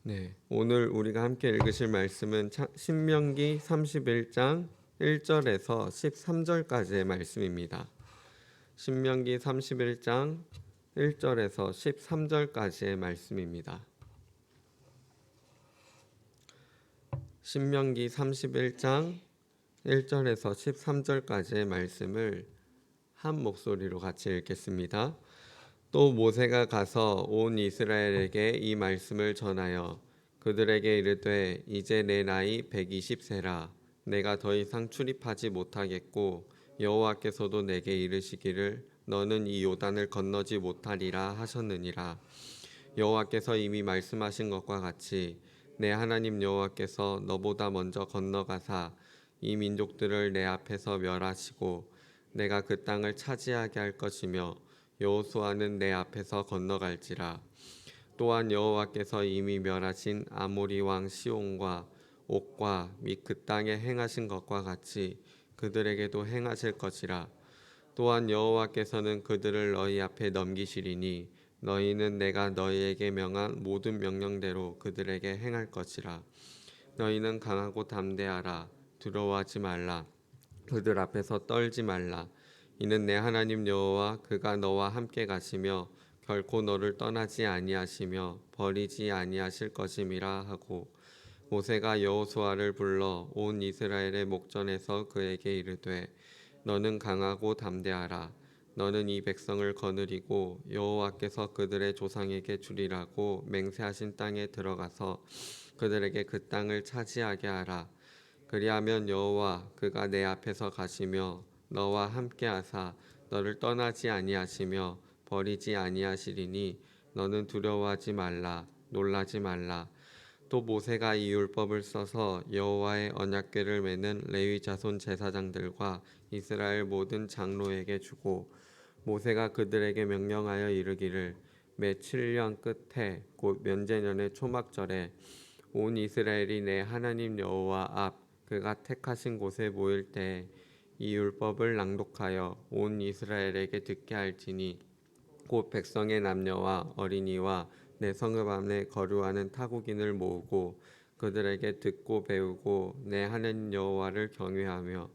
네, 오늘 우리가 함께 읽으실 말씀은 신명기 31장 1절에서 13절까지의 말씀입니다. 신명기 31장 1절에서 13절까지의 말씀입니다. 신명기 31장 1절에서 13절까지의 말씀을 한 목소리로 같이 읽겠습니다. 또 모세가 가서 온 이스라엘에게 이 말씀을 전하여 그들에게 이르되 이제 내 나이 120세라 내가 더 이상 출입하지 못하겠고 여호와께서도 내게 이르시기를 너는 이 요단을 건너지 못하리라 하셨느니라. 여호와께서 이미 말씀하신 것과 같이 내 하나님 여호와께서 너보다 먼저 건너가사 이 민족들을 내 앞에서 멸하시고 내가 그 땅을 차지하게 할 것이며 여호수아는 내 앞에서 건너갈지라. 또한 여호와께서 이미 멸하신 아모리 왕 시온과 옥과 및 그 땅에 행하신 것과 같이 그들에게도 행하실 것이라. 또한 여호와께서는 그들을 너희 앞에 넘기시리니 너희는 내가 너희에게 명한 모든 명령대로 그들에게 행할 것이라. 너희는 강하고 담대하라. 두려워하지 말라. 그들 앞에서 떨지 말라. 이는 내 하나님 여호와 그가 너와 함께 가시며 결코 너를 떠나지 아니하시며 버리지 아니하실 것임이라 하고 모세가 여호수아를 불러 온 이스라엘의 목전에서 그에게 이르되 너는 강하고 담대하라. 너는 이 백성을 거느리고 여호와께서 그들의 조상에게 주리라고 맹세하신 땅에 들어가서 그들에게 그 땅을 차지하게 하라. 그리하면 여호와 그가 내 앞에서 가시며 너와 함께 하사 너를 떠나지 아니하시며 버리지 아니하시리니 너는 두려워하지 말라. 놀라지 말라. 또 모세가 이 율법을 써서 여호와의 언약궤를 메는 레위 자손 제사장들과 이스라엘 모든 장로에게 주고 모세가 그들에게 명령하여 이르기를 매 7년 끝에 곧 면제년의 초막절에 온 이스라엘이 내 하나님 여호와 앞 그가 택하신 곳에 모일 때 이 율법을 낭독하여 온 이스라엘에게 듣게 할지니 곧 백성의 남녀와 어린이와 내 성읍 안에 거류하는 타국인을 모으고 그들에게 듣고 배우고 내 하나님 여호와를 경외하며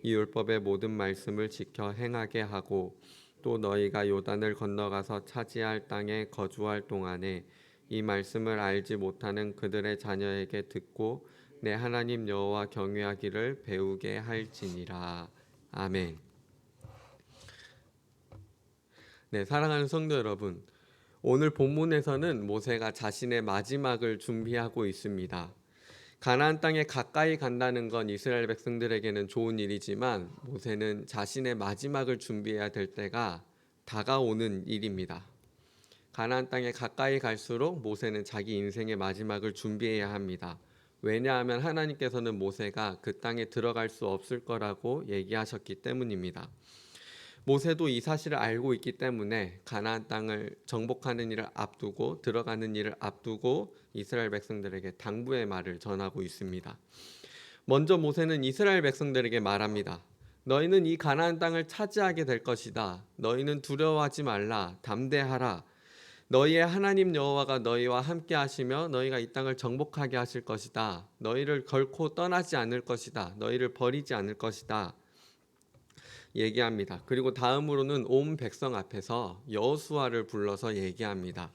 이 율법의 모든 말씀을 지켜 행하게 하고 또 너희가 요단을 건너가서 차지할 땅에 거주할 동안에 이 말씀을 알지 못하는 그들의 자녀에게 듣고 내 하나님 여호와 경외하기를 배우게 할지니라. 아멘. 네, 사랑하는 성도 여러분, 오늘 본문에서는 모세가 자신의 마지막을 준비하고 있습니다. 가나안 땅에 가까이 간다는 건 이스라엘 백성들에게는 좋은 일이지만 모세는 자신의 마지막을 준비해야 될 때가 다가오는 일입니다. 가나안 땅에 가까이 갈수록 모세는 자기 인생의 마지막을 준비해야 합니다. 왜냐하면 하나님께서는 모세가 그 땅에 들어갈 수 없을 거라고 얘기하셨기 때문입니다. 모세도 이 사실을 알고 있기 때문에 가나안 땅을 정복하는 일을 앞두고 들어가는 일을 앞두고 이스라엘 백성들에게 당부의 말을 전하고 있습니다. 먼저 모세는 이스라엘 백성들에게 말합니다. 너희는 이 가나안 땅을 차지하게 될 것이다. 너희는 두려워하지 말라. 담대하라. 너희의 하나님 여호와가 너희와 함께 하시며 너희가 이 땅을 정복하게 하실 것이다. 너희를 결코 떠나지 않을 것이다. 너희를 버리지 않을 것이다. 얘기합니다. 그리고 다음으로는 온 백성 앞에서 여호수아를 불러서 얘기합니다.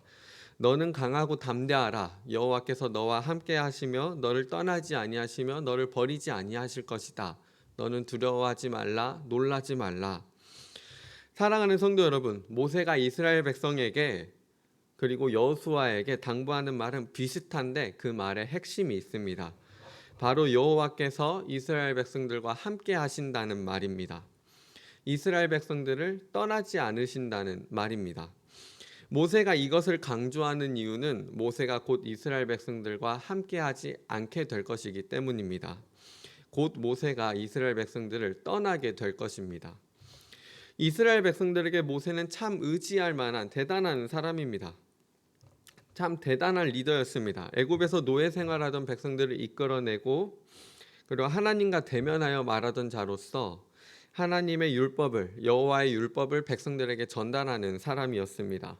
너는 강하고 담대하라. 여호와께서 너와 함께 하시며 너를 떠나지 아니하시며 너를 버리지 아니하실 것이다. 너는 두려워하지 말라. 놀라지 말라. 사랑하는 성도 여러분, 모세가 이스라엘 백성에게 그리고 여호수아에게 당부하는 말은 비슷한데 그 말에 핵심이 있습니다. 바로 여호와께서 이스라엘 백성들과 함께 하신다는 말입니다. 이스라엘 백성들을 떠나지 않으신다는 말입니다. 모세가 이것을 강조하는 이유는 모세가 곧 이스라엘 백성들과 함께하지 않게 될 것이기 때문입니다. 곧 모세가 이스라엘 백성들을 떠나게 될 것입니다. 이스라엘 백성들에게 모세는 참 의지할 만한 대단한 사람입니다. 참 대단한 리더였습니다. 애굽에서 노예 생활하던 백성들을 이끌어내고 그리고 하나님과 대면하여 말하던 자로서 하나님의 율법을 여호와의 율법을 백성들에게 전달하는 사람이었습니다.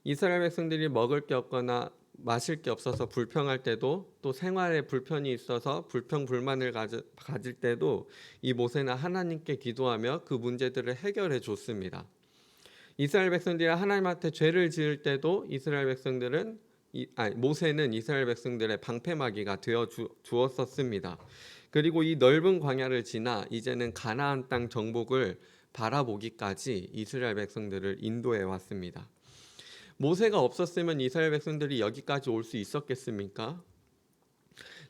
이스라엘 백성들이 먹을 게 없거나 마실 게 없어서 불평할 때도, 또 생활에 불편이 있어서 불평불만을 가질 때도 이 모세는 하나님께 기도하며 그 문제들을 해결해 줬습니다. 이스라엘 백성들이 하나님한테 죄를 지을 때도 모세는 이스라엘 백성들의 방패막이가 되어 주었었습니다. 그리고 이 넓은 광야를 지나 이제는 가나안 땅 정복을 바라보기까지 이스라엘 백성들을 인도해 왔습니다. 모세가 없었으면 이스라엘 백성들이 여기까지 올 수 있었겠습니까?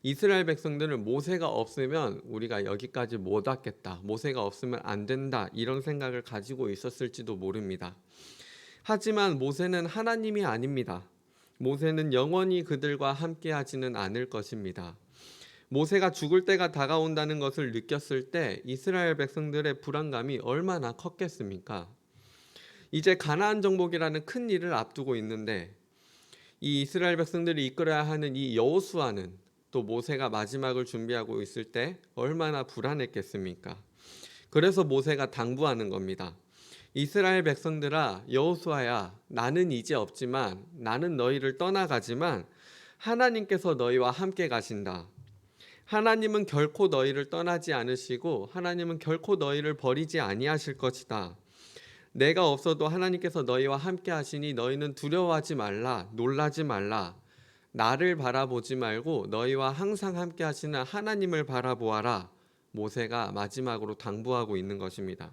이스라엘 백성들은 모세가 없으면 우리가 여기까지 못 왔겠다, 모세가 없으면 안 된다, 이런 생각을 가지고 있었을지도 모릅니다. 하지만 모세는 하나님이 아닙니다. 모세는 영원히 그들과 함께 하지는 않을 것입니다. 모세가 죽을 때가 다가온다는 것을 느꼈을 때 이스라엘 백성들의 불안감이 얼마나 컸겠습니까? 이제 가나안 정복이라는 큰 일을 앞두고 있는데 이 이스라엘 백성들이 이끌어야 하는 이 여호수아는 또 모세가 마지막을 준비하고 있을 때 얼마나 불안했겠습니까? 그래서 모세가 당부하는 겁니다. 이스라엘 백성들아, 여호수아야, 나는 이제 없지만, 나는 너희를 떠나가지만 하나님께서 너희와 함께 가신다. 하나님은 결코 너희를 떠나지 않으시고 하나님은 결코 너희를 버리지 아니하실 것이다. 내가 없어도 하나님께서 너희와 함께 하시니 너희는 두려워하지 말라, 놀라지 말라. 나를 바라보지 말고 너희와 항상 함께 하시는 하나님을 바라보아라. 모세가 마지막으로 당부하고 있는 것입니다.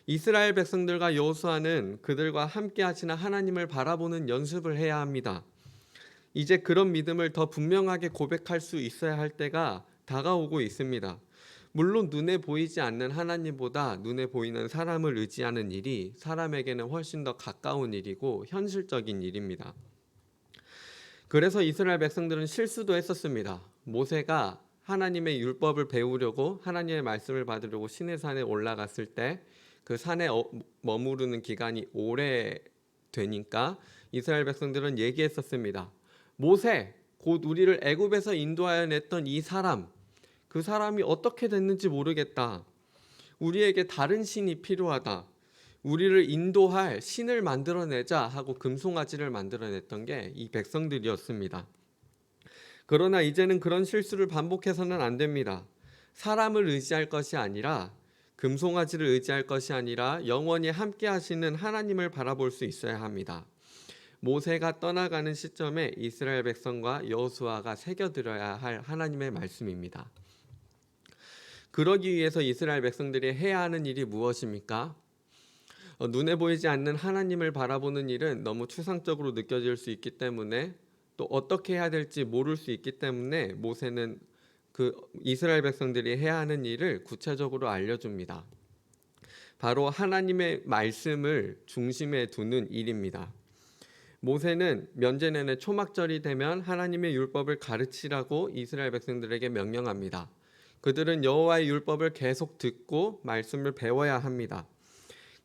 이스라엘 백성들과 여호수아는 그들과 함께 하시는 하나님을 바라보는 연습을 해야 합니다. 이제 그런 믿음을 더 분명하게 고백할 수 있어야 할 때가 다가오고 있습니다. 물론 눈에 보이지 않는 하나님보다 눈에 보이는 사람을 의지하는 일이 사람에게는 훨씬 더 가까운 일이고 현실적인 일입니다. 그래서 이스라엘 백성들은 실수도 했었습니다. 모세가 하나님의 율법을 배우려고 하나님의 말씀을 받으려고 시내산에 올라갔을 때 그 산에 머무르는 기간이 오래 되니까 이스라엘 백성들은 얘기했었습니다. 모세, 곧 우리를 애굽에서 인도하여 냈던 이 사람, 그 사람이 어떻게 됐는지 모르겠다. 우리에게 다른 신이 필요하다. 우리를 인도할 신을 만들어내자 하고 금송아지를 만들어냈던 게 이 백성들이었습니다. 그러나 이제는 그런 실수를 반복해서는 안 됩니다. 사람을 의지할 것이 아니라, 금송아지를 의지할 것이 아니라 영원히 함께 하시는 하나님을 바라볼 수 있어야 합니다. 모세가 떠나가는 시점에 이스라엘 백성과 여호수아가 새겨들어야 할 하나님의 말씀입니다. 그러기 위해서 이스라엘 백성들이 해야 하는 일이 무엇입니까? 눈에 보이지 않는 하나님을 바라보는 일은 너무 추상적으로 느껴질 수 있기 때문에, 또 어떻게 해야 될지 모를 수 있기 때문에 모세는 그 이스라엘 백성들이 해야 하는 일을 구체적으로 알려줍니다. 바로 하나님의 말씀을 중심에 두는 일입니다. 모세는 면제 내내 초막절이 되면 하나님의 율법을 가르치라고 이스라엘 백성들에게 명령합니다. 그들은 여호와의 율법을 계속 듣고 말씀을 배워야 합니다.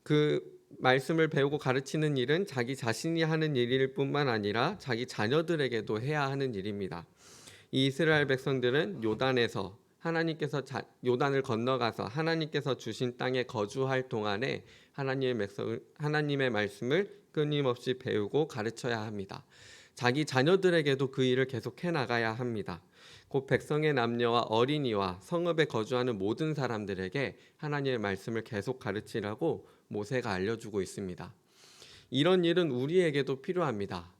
그 말씀을 배우고 가르치는 일은 자기 자신이 하는 일일 뿐만 아니라 자기 자녀들에게도 해야 하는 일입니다. 이 이스라엘 백성들은 요단을 건너가서 하나님께서 주신 땅에 거주할 동안에 하나님의 말씀을 끊임없이 배우고 가르쳐야 합니다. 자기 자녀들에게도 그 일을 계속해 나가야 합니다. 곧 백성의 남녀와 어린이와 성읍에 거주하는 모든 사람들에게 하나님의 말씀을 계속 가르치라고 모세가 알려주고 있습니다. 이런 일은 우리에게도 필요합니다.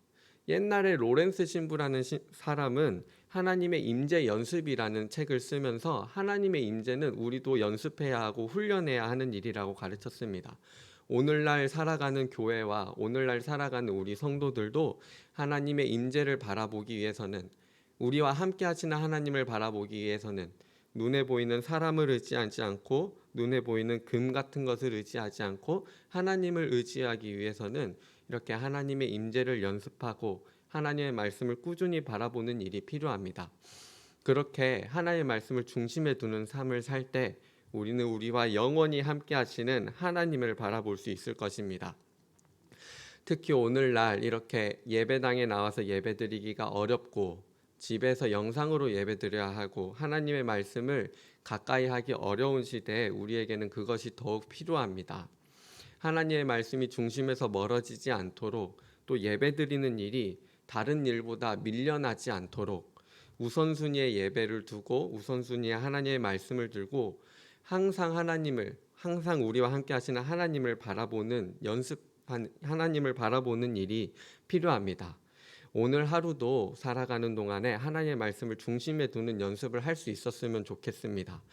옛날에 로렌스 신부라는 사람은 하나님의 임재 연습이라는 책을 쓰면서 하나님의 임재는 우리도 연습해야 하고 훈련해야 하는 일이라고 가르쳤습니다. 오늘날 살아가는 교회와 오늘날 살아가는 우리 성도들도 하나님의 임재를 바라보기 위해서는, 우리와 함께 하시는 하나님을 바라보기 위해서는 눈에 보이는 사람을 의지하지 않고 눈에 보이는 금 같은 것을 의지하지 않고 하나님을 의지하기 위해서는 이렇게 하나님의 임재를 연습하고 하나님의 말씀을 꾸준히 바라보는 일이 필요합니다. 그렇게 하나님의 말씀을 중심에 두는 삶을 살 때 우리는 우리와 영원히 함께 하시는 하나님을 바라볼 수 있을 것입니다. 특히 오늘날 이렇게 예배당에 나와서 예배드리기가 어렵고 집에서 영상으로 예배드려야 하고 하나님의 말씀을 가까이 하기 어려운 시대에 우리에게는 그것이 더욱 필요합니다. 하나님의 말씀이 중심에서 멀어지지 않도록 또 예배드리는 일이 다른 일보다 밀려나지 않도록 우선순위의 예배를 두고 우선순위의 하나님의 말씀을 들고 항상 우리와 함께 하시는 하나님을 바라보는 하나님을 바라보는 일이 필요합니다. 오늘 하루도 살아가는 동안에 하나님의 말씀을 중심에 두는 연습을 할 수 있었으면 좋겠습니다.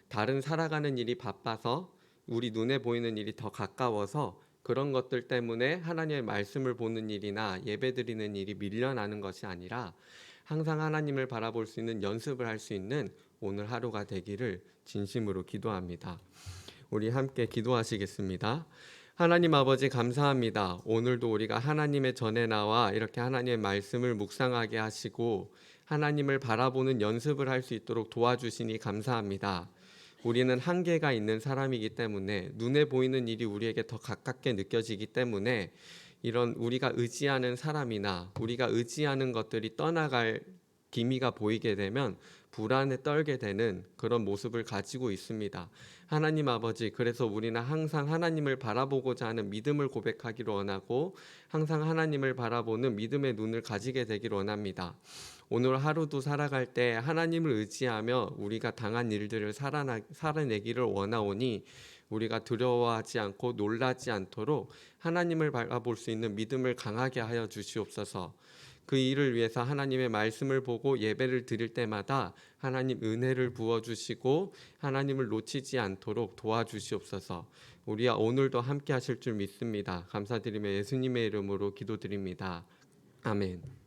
다른 살아가는 일이 바빠서 우리 눈에 보이는 일이 더 가까워서 그런 것들 때문에 하나님의 말씀을 보는 일이나 예배드리는 일이 밀려나는 것이 아니라 항상 하나님을 바라볼 수 있는 연습을 할 수 있는 오늘 하루가 되기를 진심으로 기도합니다. 우리 함께 기도하시겠습니다. 하나님 아버지 감사합니다. 오늘도 우리가 하나님의 전에 나와 이렇게 하나님의 말씀을 묵상하게 하시고 하나님을 바라보는 연습을 할 수 있도록 도와주시니 감사합니다. 우리는 한계가 있는 사람이기 때문에 눈에 보이는 일이 우리에게 더 가깝게 느껴지기 때문에 이런 우리가 의지하는 사람이나 우리가 의지하는 것들이 떠나갈 기미가 보이게 되면 불안에 떨게 되는 그런 모습을 가지고 있습니다. 하나님 아버지, 그래서 우리는 항상 하나님을 바라보고자 하는 믿음을 고백하기를 원하고 항상 하나님을 바라보는 믿음의 눈을 가지게 되기를 원합니다. 오늘 하루도 살아갈 때 하나님을 의지하며 우리가 당한 일들을 살아내기를 원하오니 우리가 두려워하지 않고 놀라지 않도록 하나님을 바라볼 수 있는 믿음을 강하게 하여 주시옵소서. 그 일을 위해서 하나님의 말씀을 보고 예배를 드릴 때마다 하나님 은혜를 부어주시고 하나님을 놓치지 않도록 도와주시옵소서. 우리와 오늘도 함께 하실 줄 믿습니다. 감사드리며 예수님의 이름으로 기도드립니다. 아멘.